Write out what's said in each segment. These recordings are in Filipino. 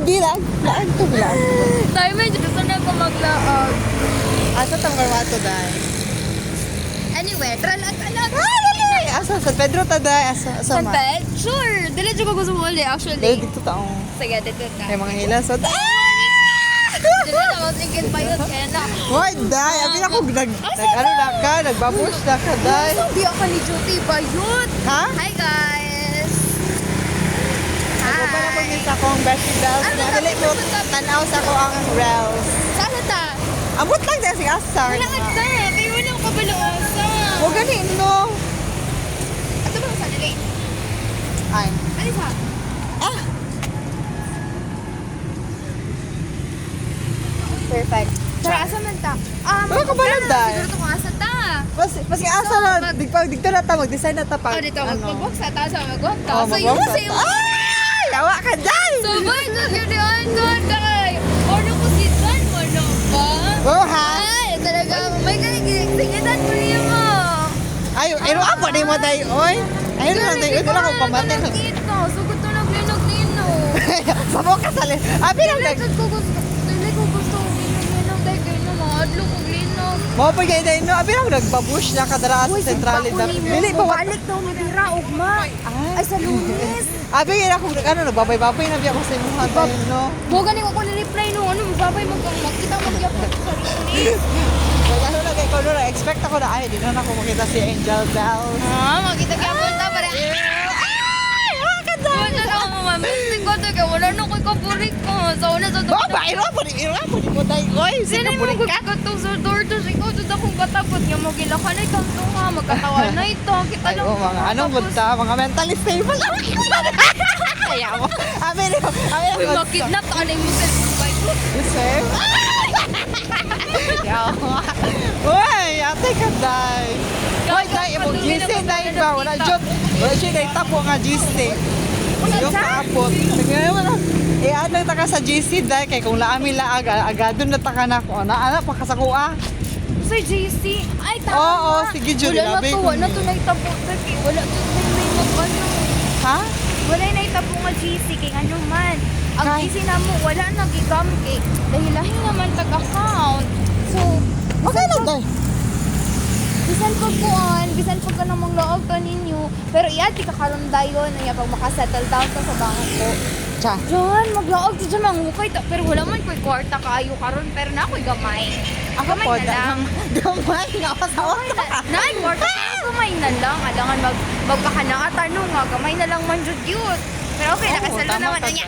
lang. Laan to lang. Tayo medyo gusto na ako maglaog. Asa tang karwato dahil? Anyway, tralag. Dali! Asa? San Pedro ta dahil? Asa San ma? Ped? Sure. Dili dyan ko gusto mo ulit, Dali actually. dito taong. Sige, dito ka. Kay mga hilasod. Dili na ako tingin pa yun. Kaya na. Hoy, dahil. Abi ako ano na ka? Nagbabush na ka dahil. Sabi ako ni Juty ba yun? Ha? Hi guys! Ako pa na sa akong Beshi Bells. Ano Dali na- ko tanaw sa ako ang Rails. Saan ta? Amot lang dahil si Asar. Wala ka ta. Kaya wala ko kabaloosa. Huwag ganin, no? Ato ba sa dali? Ay. Ano sa? Ah! Perfect. Tara, asa man ta? Wala ka ba lang, Day? Siguro kung asa ta. Mas asa na, dito na ta, mag-design na ta pa. Oh, dito, mag-box sa ta, sa mag-box ta. Oh, So, yun mag-box sa'yo. Ay! Yawa ka dyan! So, boy, nagkirihan ko, day. Ano ko si John mo, no ba? Oh, ha? Ay, talaga, may singitan mo niya mo. Ay, ero ako di mo tayo, oy. Ayun lang tayo, ito lang ako pamati. Nakita, sugod to naglinog-lino. Sabo ka sa lin. Abi lang nag... Dili ko gusto linog-linog, day kayo na mga adlo kong linog. Mo pa kayo dahil, no? Abi lang nagbabush na kadara sa sentrali. Dili pa wa... Balik daw mo dira, ugma. Ay, sa lunes. Abi yun ako, ano, nagbabay-babay na biya ko sa imuha dahil, no? Mo ganing ako ni-reply no, ano, babay mo kang makita magyapon sa release. Kaya ano na kay ko, no, expect ako na, ay, di na ako makita si Angel Bells. Makita gyapon ta para. Ay, wala ka dyan! Wala na ako mamising ko taga wala na ko'y kapurik ko. Sa una sa Oh, ba, iro po di mo tayo, oy. Sino Sino mo po di ka? gagawin sa door to ikaw sa akong katapot nga mo gilakan ay kanto nga magkatawa na ito kita Ay, lang. oh, mga anong bunta, mga mentally stable. Kaya mo. Abi rin, Uy, makidnap ka na yung cellphone ba ito? You say? Uy, ate ka, day. Uy, day, imong GC, day ba? Wala, Jot. Wala siya, day, tapo nga GC. Yung kaapot. Ngayon, ano taka sa GC, day, kay kung laami laag, agado na taka na ko. Anak, pakasakua. Sir JC, ay tama. Oo, sige, Julie, Wala na labi to, ko wala niya. to na itabo. Wala to may mag-ano. Ha? Wala na itabo nga GC, kay ano man. Ang Kay- GC na mo, wala na gigam kay. Dahil lahi naman tag-account. So, Okay lang, day. bisan pag kuan, bisan pag ka namang loob ka ninyo. Pero iyati ka karon dayon, ay pag makasettle down ka sa bangko. Cha. Diyan, maglaog ka dyan mangukay. Pero wala man ko'y kwarta kaayo karon pero na ako'y gamay. Ako Gamay po, na lang. gamay nga ako sa oto. Nay, kwarta pero gamay na lang. Alangan magkakanakatanong nga, gamay na lang man jud yun. Pero okay, Oo, nakasalo tama naman ka na niya.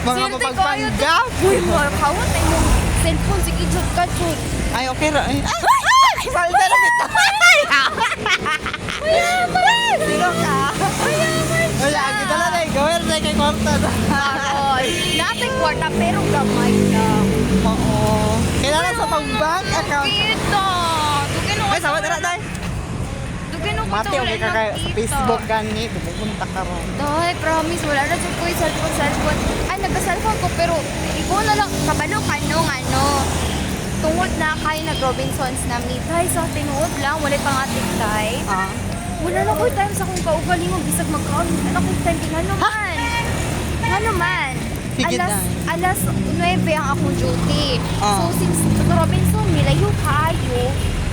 Mga Swerte ko, mapagpanggap. Uy, kawat ay yung cellphone, sige jud ka jud. Ay, okay ra. Ay, salda na bito. Sino ka? Wala, kita na na. Gawin na kay kwarta na. Aroy, natin kwarta pero gamay lang. Oo. Kailangan sa pang-bank account. Kita. Dugin ako Ay, sawa na na, day. Dugin ako Mati, okay ka kaya sa Facebook gani. Pupunta ka ron. Day, promise, wala na dyan ko yung cellphone. Ay, nagka-cellphone ko, pero ikaw na lang, kabalo ka nung ano, tungod na kay nag-Robinsons na meet. Day, sa tinuod lang, wala pang ating tay. Ah. Wala na ko time sa kung kaugali mo, bisag mag-count. Wala na ko time, ano man. Ano man. Sige, Day. Alas 9 ang akong duty. Ah. So, since Robinson, nilayo kayo,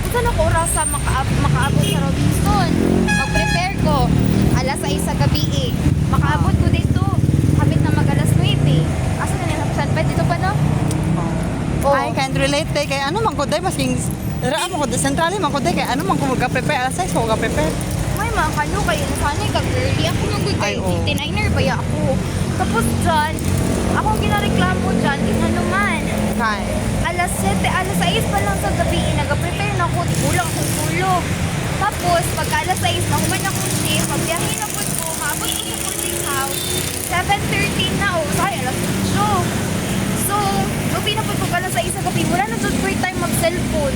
kung na ko oras sa makaabot sa Robinson, mag-prepare ko. Alas 6 sa gabi eh. Makaabot ko dito. Habit na mag-alas 9 eh. Asa na nila? Saan pa? Dito pa no? Oo. I can't relate day kay ano man ko day masking dara mo ko sentrali man ko day kay ano man ko mag-prepare alas 6 ko mag-prepare. May mga kano kayo. Sana kag-early. Ako nag-good Ay, kayo. oo. 59er ba ya ako? Tapos dyan, akong ginareklamo dyan, ano man. Kay. Alas 7, alas 6 pa lang sa gabi, nag-prepare na ako, kulang akong tulog. Tapos, pagka alas 6, nakuman akong shift, pagbiyahin na po ko, maabot ko sa boarding house, 7:13 na, sorry, alas 8. So, gabi na po pag alas 6 sa gabi, wala na dyan free time mag-cellphone.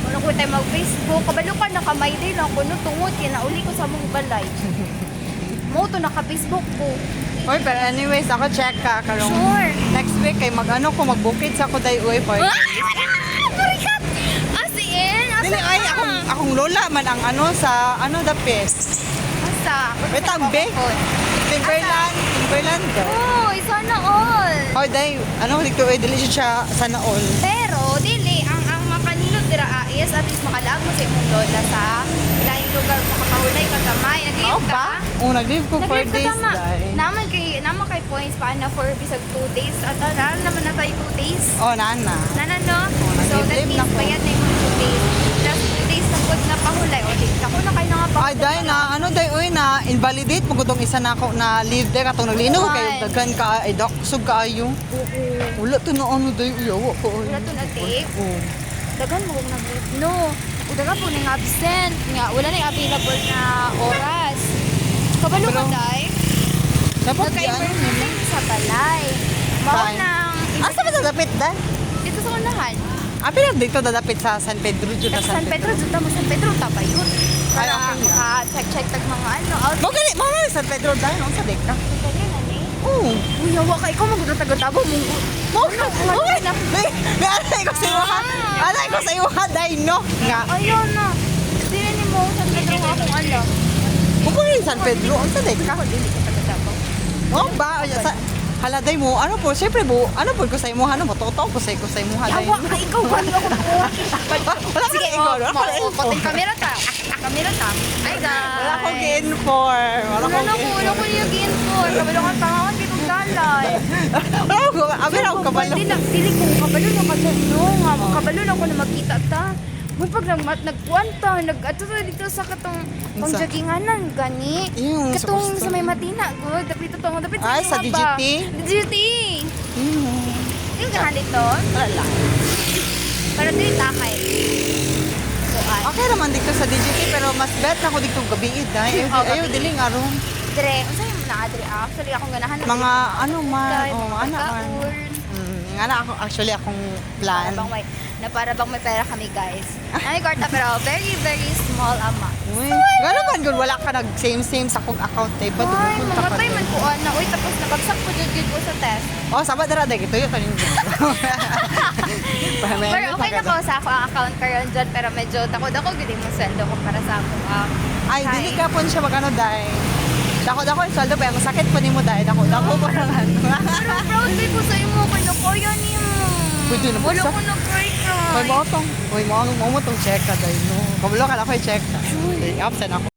Wala ko time mag-Facebook, kabalo ka, nakamay din ako, no, tungod, yan, nauli ko sa mong balay. Mo to naka-Facebook ko. Oy, pero anyways, ako check ka karong Sure. next week kay mag-ano ko magbukid sa ako day uy for. Marikat! Asin? Dili ay akong lola man ang ano sa ano the best. Asa? Wait, ang be? Timberland daw. Oh, sana all. Hoy, day, ano, dito ay dili siya sana all. Pero, dili, ang makanilog dira is at least makalaag mo sa imong lola sa laing lugar makakahulay ka gamay. Nag-live ka? Oh, nag-live ko 4 Nag-live ka days, tama. day. Naman kay points pa na for bisag 2 days. At naman na tayo 2 days. Oh, nana. Nana, no? So, that nag-live na means ko. bayad na yung 2 days. Plus 2 days na po na pahulay. O, di, ako na kayo na nga pa. Ay, day na, ano, day, uy, na invalidate mo gutong isa na ako na leave day katong naglino Why? kayo daghan ka ay sug kaayo. Wala to na ano day uyawa ko. Wala to na take. Oh. Dagan mo kung nag-live. No. O, dagan po na absent. Nga, wala na yung available na oras. Kabalo ka, Pero- day. Dapat yan. Nagka-emergency sa balay. Mao Fine. nang Asa ba dadapit day? dito sa unahan. Ah, pero dito dadapit sa San Pedro jud na Sa San Pedro, dito mo San Pedro, tapa yun. Ay, Para okay na. maka-check tag mga ano, out. Mo gani, mo na San Pedro day no sa dekta. Kaya na ni. Oh. Uy, hawa ka, ikaw magdutag-tabo mo. Mo na. May alay ko sa iyo ha. Alay ko sa iyo ha day no. Nga. Ayun na. Dili ni mo San Pedro nga akong alam. Mo ko rin San Pedro ang sa dekta. Ako, dili ka taga-tabo. Oh ba sa haladay mo ano po syempre mo ano po ko sa imo ano mo totoo ko sa imo haday. Hawa ka, ikaw ba? Ako Wala ka Sige, ikaw. Wala ka oh, konting kamera ta. Kamera ta. Hi, guys. Wala ko gi-inform. Wala ko Wala ko yung ginfor. Kabalo ka pangawan, dito galay. Wala ko. Abi ra ko kabalo. Dili ko kabalo na kasi no. Nga, kabalo na ko na magkita ta. May pag nagkuwanta, ato dito sa katong pangjoginganan gani. Yung Katong sa may Matina, good. Dapit Ay, sa mga ba? DGT? DGT. Yung gahan dito. Wala. Para dili takay. Kuan. Okay naman dito sa DGT pero mas bet na ko dito gabi dai. Oh, gabi. Ayo dili nga ron. Dire, unsa yung na Adri? Actually akong ganahan na Mga ano man, Dahil oh mga ana man. pagkaon. Nga na ako actually akong plan. Para bang may pera kami guys. Nami kwarta pero very very small amount. Uy, gano'n man gud wala ka nag same sa akong account eh. Ba't Ay, pupunta ka? mamatay man ko na. Uy, tapos nabagsak ko jud ko sa test. Oh, sabat dara dai ito yung tanin. Pero okay na ko sa ako ang account karon dyan. Pero medyo takot ako gid mo sweldo ko para sa ako. Ay, dili ka po siya magano dai. Dako yung sweldo pero masakit pa nimo dai. Dako pa lang ano. Pero proud day ko sa imo kay nakoya nimo. Pwede na Wala bagsak. ko nag-cry. Hoy mo tong check ka dai no. Kabalo ka na ko check ka. Absent ako.